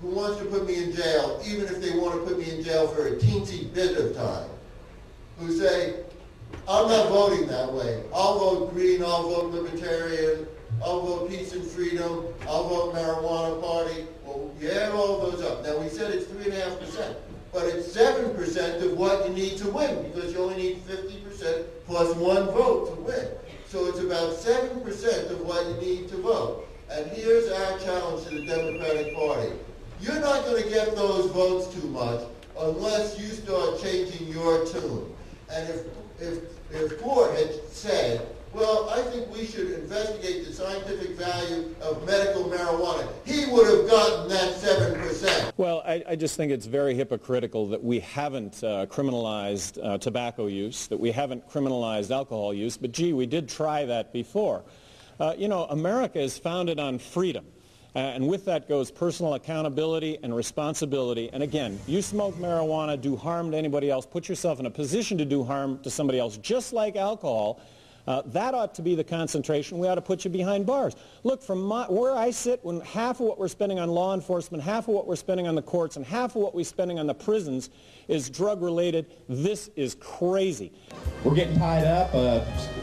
who wants to put me in jail, even if they want to put me in jail for a teensy bit of time, who say, I'm not voting that way. I'll vote green, I'll vote libertarian, I'll vote peace and freedom, I'll vote marijuana party. Well, you add all those up. Now, we said it's 3.5%, but it's 7% of what you need to win, because you only need 50% plus one vote to win. So it's about 7% of what you need to vote. And here's our challenge to the Democratic Party. You're not going to get those votes too much unless you start changing your tune. And if Gore had said, well, I think we should investigate the scientific value of medical marijuana, he would have gotten that 7%. Well, I just think it's very hypocritical that we haven't criminalized tobacco use, that we haven't criminalized alcohol use, but gee, we did try that before. You know, America is founded on freedom. And with that goes personal accountability and responsibility. And again, you smoke marijuana, do harm to anybody else, put yourself in a position to do harm to somebody else, just like alcohol. That ought to be the concentration. We ought to put you behind bars. Look, from where I sit, when half of what we're spending on law enforcement, half of what we're spending on the courts, and half of what we're spending on the prisons is drug-related, this is crazy. We're getting tied up,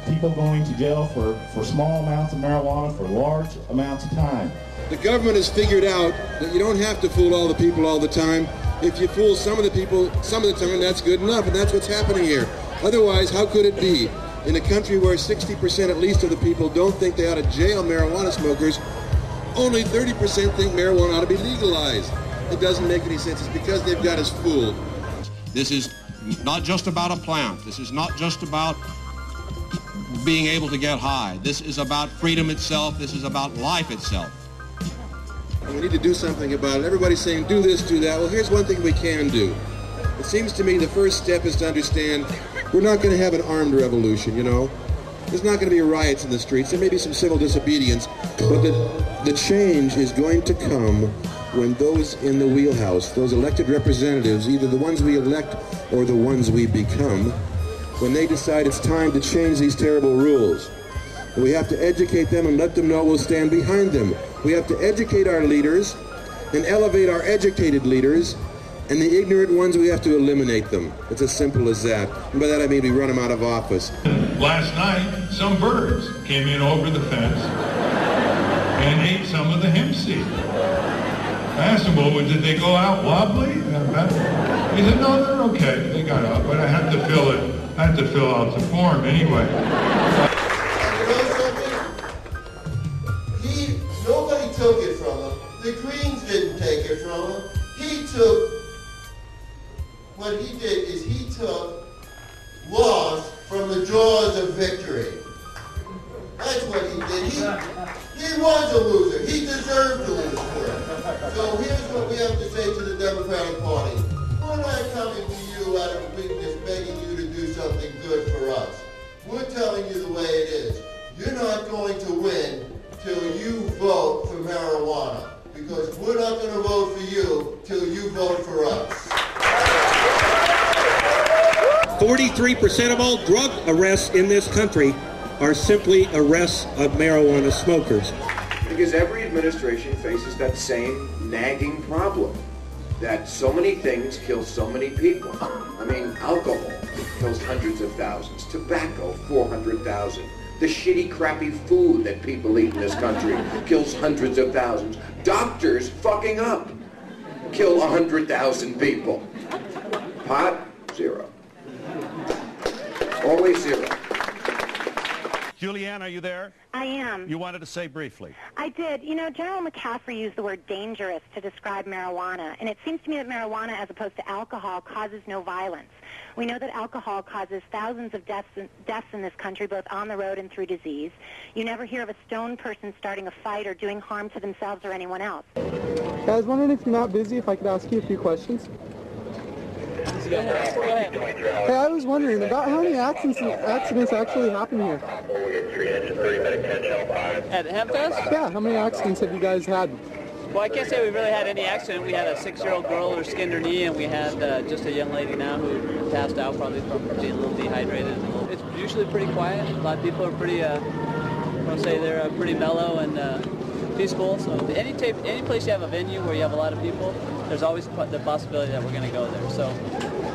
people going to jail for small amounts of marijuana for large amounts of time. The government has figured out that you don't have to fool all the people all the time. If you fool some of the people some of the time, that's good enough, and that's what's happening here. Otherwise, how could it be? In a country where 60% at least of the people don't think they ought to jail marijuana smokers, only 30% think marijuana ought to be legalized. It doesn't make any sense. It's because they've got us fooled. This is not just about a plant. This is not just about being able to get high. This is about freedom itself. This is about life itself. We need to do something about it. Everybody's saying, do this, do that. Well, here's one thing we can do. It seems to me the first step is to understand we're not going to have an armed revolution, you know. There's not going to be riots in the streets. There may be some civil disobedience, but the change is going to come when those in the wheelhouse, those elected representatives, either the ones we elect or the ones we become, when they decide it's time to change these terrible rules. We have to educate them and let them know we'll stand behind them. We have to educate our leaders and elevate our educated leaders, and the ignorant ones, we have to eliminate them. It's as simple as that. And by that I mean we run them out of office. Last night, some birds came in over the fence and ate some of the hemp seed. I asked them, well, did they go out wobbly? He said, no, they're okay. They got out, but I had to fill it. I had to fill out the form anyway. Nobody took it from him. The Greens didn't take it from him. What he did is he took loss from the jaws of victory. That's what he did. He was a loser. He deserved to lose for it. So here's what we have to say to the Democratic Party. We're not coming to you out of weakness, begging you to do something good for us. We're telling you the way it is. You're not going to win till you vote for marijuana, because we're not going to vote for you till you vote for us. 43% of all drug arrests in this country are simply arrests of marijuana smokers. Because every administration faces that same nagging problem, that so many things kill so many people. I mean, alcohol kills hundreds of thousands, tobacco, 400,000. The shitty, crappy food that people eat in this country kills hundreds of thousands. Doctors fucking up kill 100,000 people. Pot, zero. Always zero. Julianne, are you there? I am. You wanted to say briefly. I did. You know, General McCaffrey used the word dangerous to describe marijuana, and it seems to me that marijuana, as opposed to alcohol, causes no violence. We know that alcohol causes thousands of deaths in this country, both on the road and through disease. You never hear of a stoned person starting a fight or doing harm to themselves or anyone else. I was wondering if you're not busy, if I could ask you a few questions. Hey, I was wondering about how many accidents actually happen here. At Hemplands? Yeah, how many accidents have you guys had? Well, I can't say we really had any accident. We had a 6-year-old girl who skinned her knee, and we had just a young lady now who passed out probably from being a little dehydrated. It's usually pretty quiet. A lot of people are pretty, I'll say they're pretty mellow and peaceful. So any place you have a venue where you have a lot of people, there's always the possibility that we're going to go there. So,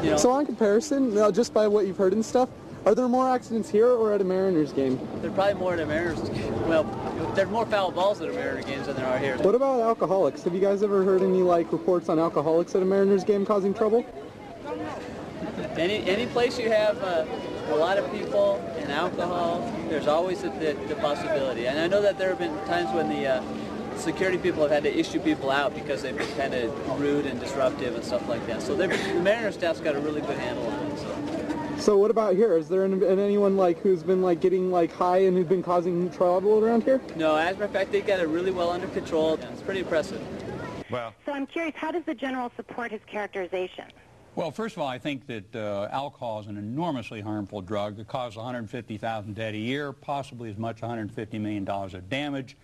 you know. So on comparison, just by what you've heard and stuff, are there more accidents here or at a Mariners game? There are probably more at a Mariners game. Well, there's more foul balls at a Mariners games than there are here. What about alcoholics? Have you guys ever heard any reports on alcoholics at a Mariners game causing trouble? Any place you have a lot of people and alcohol, there's always the possibility. And I know that there have been times when the security people have had to issue people out because they've been kind of rude and disruptive and stuff like that. So the Mariners staff's got a really good handle on it. So what about here? Is there anyone who's been getting high and who's been causing trouble around here? No, as a matter of fact, they got it really well under control. Yeah, it's pretty impressive. Well, so I'm curious, how does the general support his characterization? Well, first of all, I think that alcohol is an enormously harmful drug. It causes 150,000 dead a year, possibly as much as $150 million of damage.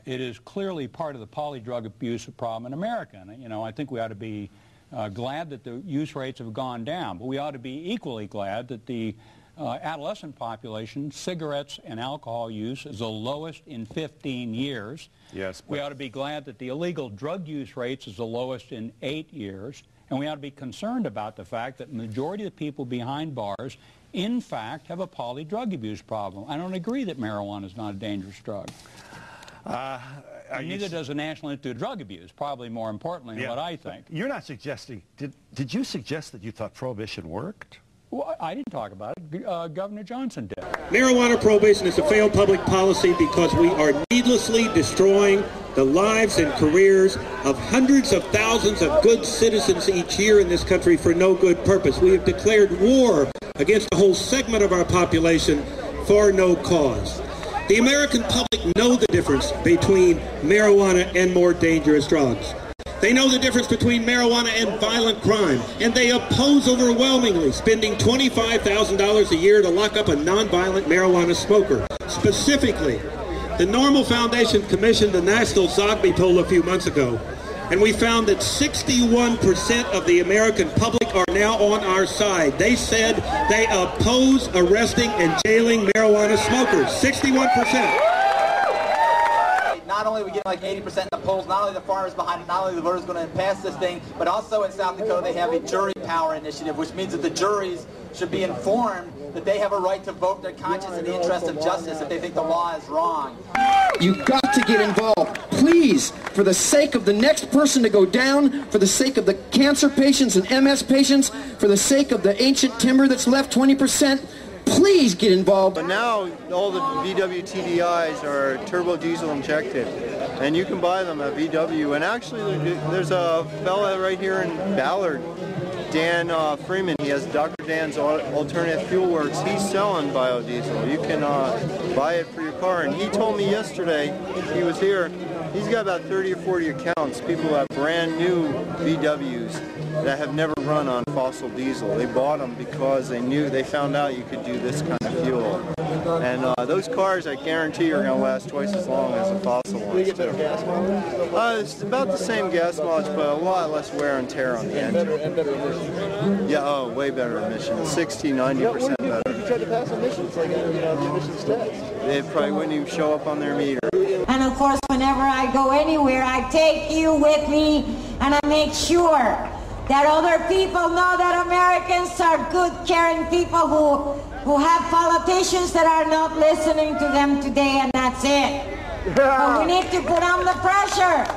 It is clearly part of the poly-drug abuse problem in America. And, I think we ought to be glad that the use rates have gone down, but we ought to be equally glad that the adolescent population, cigarettes and alcohol use is the lowest in 15 years. Yes. We ought to be glad that the illegal drug use rates is the lowest in 8 years. And we ought to be concerned about the fact that the majority of the people behind bars, in fact, have a poly-drug abuse problem. I don't agree that marijuana is not a dangerous drug. Neither does the National Institute of Drug Abuse, probably more importantly than what I think. You're not suggesting, did you suggest that you thought prohibition worked? Well, I didn't talk about it. Governor Johnson did. Marijuana prohibition is a failed public policy because we are needlessly destroying the lives and careers of hundreds of thousands of good citizens each year in this country for no good purpose. We have declared war against a whole segment of our population for no cause. The American public know the difference between marijuana and more dangerous drugs. They know the difference between marijuana and violent crime, and they oppose overwhelmingly spending $25,000 a year to lock up a nonviolent marijuana smoker. Specifically, the Normal Foundation commissioned the National Zogby poll a few months ago, and we found that 61% of the American public are now on our side. They said they oppose arresting and jailing marijuana smokers. 61%. Not only are we getting 80% in the polls, not only the farmers behind it, not only the voters going to pass this thing, but also in South Dakota they have a jury power initiative, which means that the juries should be informed that they have a right to vote their conscience in the interest of justice if they think the law is wrong. You've got to get involved. Please, for the sake of the next person to go down, for the sake of the cancer patients and MS patients, for the sake of the ancient timber that's left 20%, please get involved. But now all the VW TDIs are turbo diesel injected, and you can buy them at VW. And actually, there's a fella right here in Ballard, Dan Freeman. He has Dr. Dan's Alternative Fuel Works. He's selling biodiesel. You can buy it for your car. And he told me yesterday, he was here, he's got about 30 or 40 accounts, people who have brand new VWs that have never run on fossil diesel. They bought them because they found out you could do this kind of fuel. And those cars, I guarantee, are going to last twice as long as the fossil ones. Do you get better gas mileage? It's about the same gas mileage, but a lot less wear and tear on the engine. And better emissions. Yeah, way better emissions. 60, 90% better. If you tried to pass emissions, the emissions test? They probably wouldn't even show up on their meter. And of course, whenever I go anywhere, I take you with me, and I make sure that other people know that Americans are good, caring people who have politicians that are not listening to them today, and that's it. But we need to put on the pressure.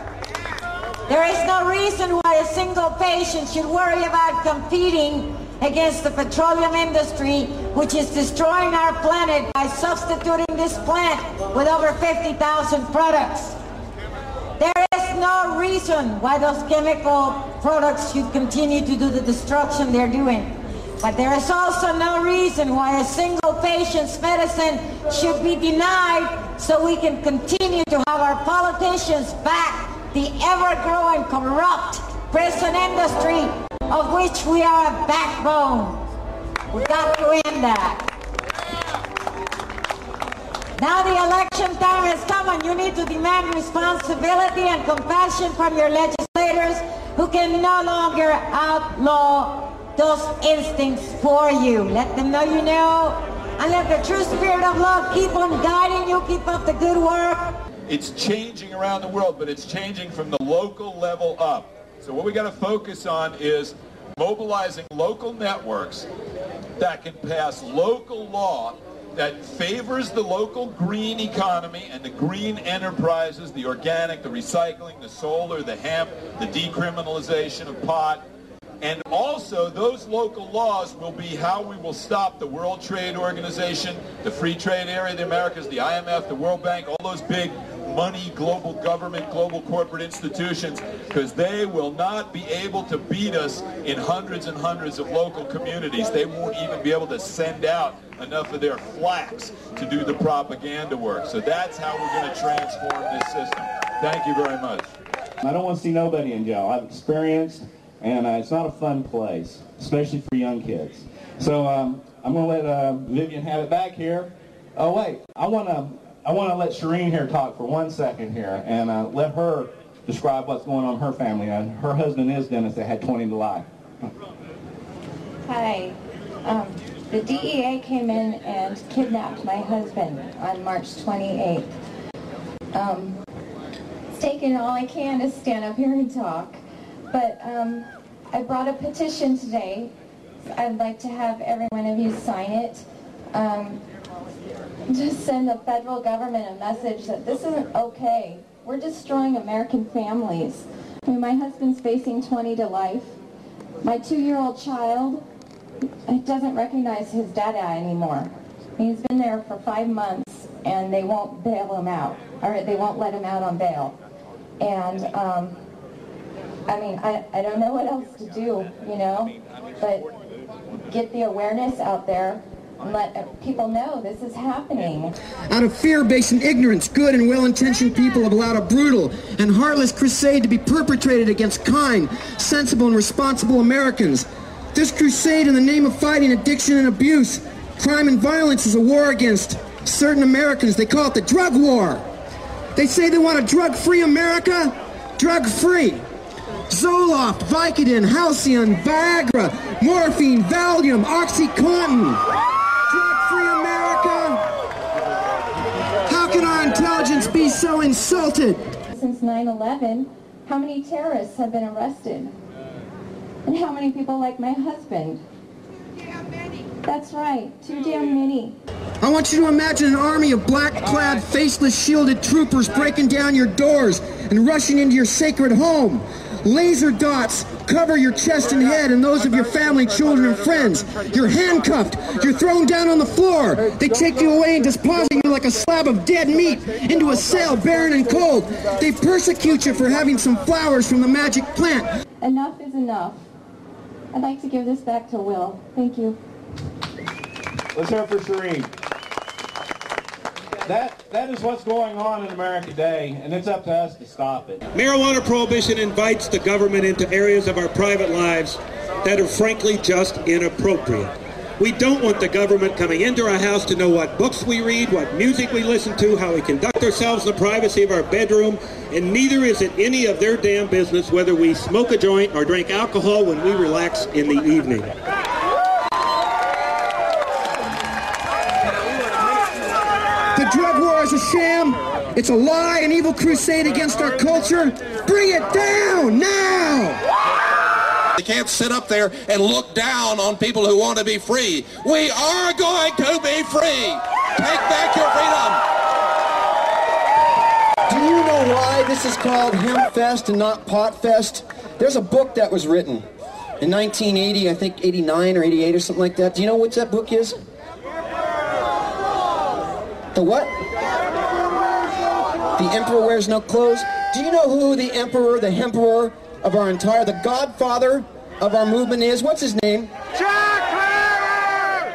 There is no reason why a single patient should worry about competing against the petroleum industry, which is destroying our planet by substituting this plant with over 50,000 products. There is no reason why those chemical products should continue to do the destruction they're doing. But there is also no reason why a single patient's medicine should be denied so we can continue to have our politicians back the ever-growing corrupt prison industry of which we are a backbone. We've got to end that. Now the election time has come, and you need to demand responsibility and compassion from your legislators who can no longer outlaw those instincts for you. Let them know you know, and let the true spirit of love keep on guiding you. Keep up the good work. It's changing around the world, but it's changing from the local level up. So what we got to focus on is mobilizing local networks that can pass local law that favors the local green economy and the green enterprises, the organic, the recycling, the solar, the hemp, the decriminalization of pot. And also, those local laws will be how we will stop the World Trade Organization, the Free Trade Area of the Americas, the IMF, the World Bank, all those big money, global government, global corporate institutions, because they will not be able to beat us in hundreds and hundreds of local communities. They won't even be able to send out enough of their flax to do the propaganda work. So that's how we're going to transform this system. Thank you very much. I don't want to see nobody in jail. I've experienced, and it's not a fun place, especially for young kids. So I'm going to let Vivian have it back here. Oh wait, I want to let Shireen here talk for 1 second here, and let her describe what's going on in her family. Her husband is Dennis that had 20 to life. Hi. The DEA came in and kidnapped my husband on March 28th. It's taken all I can to stand up here and talk, but I brought a petition today. I'd like to have every one of you sign it. Just send the federal government a message that this isn't okay. We're destroying American families. I mean, my husband's facing 20 to life. My 2-year-old child doesn't recognize his dada anymore. He's been there for 5 months, and they won't bail him out, or they won't let him out on bail. And I mean, I don't know what else to do, you know, but get the awareness out there and let people know this is happening. Out of fear based on ignorance, good and well-intentioned people have allowed a brutal and heartless crusade to be perpetrated against kind, sensible, and responsible Americans. This crusade in the name of fighting addiction and abuse, crime and violence is a war against certain Americans. They call it the drug war. They say they want a drug-free America. Drug-free. Zoloft, Vicodin, Halcyon, Viagra, morphine, Valium, OxyContin. Drug-free America. How can our intelligence be so insulted? Since 9/11, how many terrorists have been arrested? And how many people like my husband? That's right, too damn many. I want you to imagine an army of black-clad, faceless, shielded troopers breaking down your doors and rushing into your sacred home. Laser dots cover your chest and head and those of your family, children, and friends. You're handcuffed. You're thrown down on the floor. They take you away and deposit you like a slab of dead meat into a cell, barren and cold. They persecute you for having some flowers from the magic plant. Enough is enough. I'd like to give this back to Will. Thank you. Let's hear it for Shireen. That is what's going on in America today, and it's up to us to stop it. Marijuana prohibition invites the government into areas of our private lives that are frankly just inappropriate. We don't want the government coming into our house to know what books we read, what music we listen to, how we conduct ourselves in the privacy of our bedroom, and neither is it any of their damn business whether we smoke a joint or drink alcohol when we relax in the evening. The drug war is a sham. It's a lie, an evil crusade against our culture. Bring it down now! They can't sit up there and look down on people who want to be free. We are going to be free. Take back your freedom. Do you know why this is called Hemp Fest and not Pot Fest? There's a book that was written in 1980, I think 89 or 88 or something like that. Do you know what that book is? The what? The Emperor Wears No Clothes. Do you know who the Emperor, the Hemperor of our entire, the godfather of our movement is? What's his name? Jack!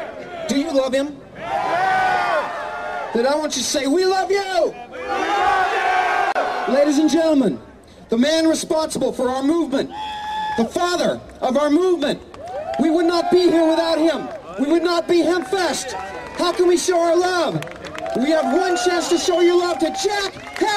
Do you love him? Yeah. Then I want you to say, we love you! We love you! Ladies and gentlemen, the man responsible for our movement, the father of our movement, we would not be here without him. We would not be Hempfest. How can we show our love? We have one chance to show your love to Jack Hemp!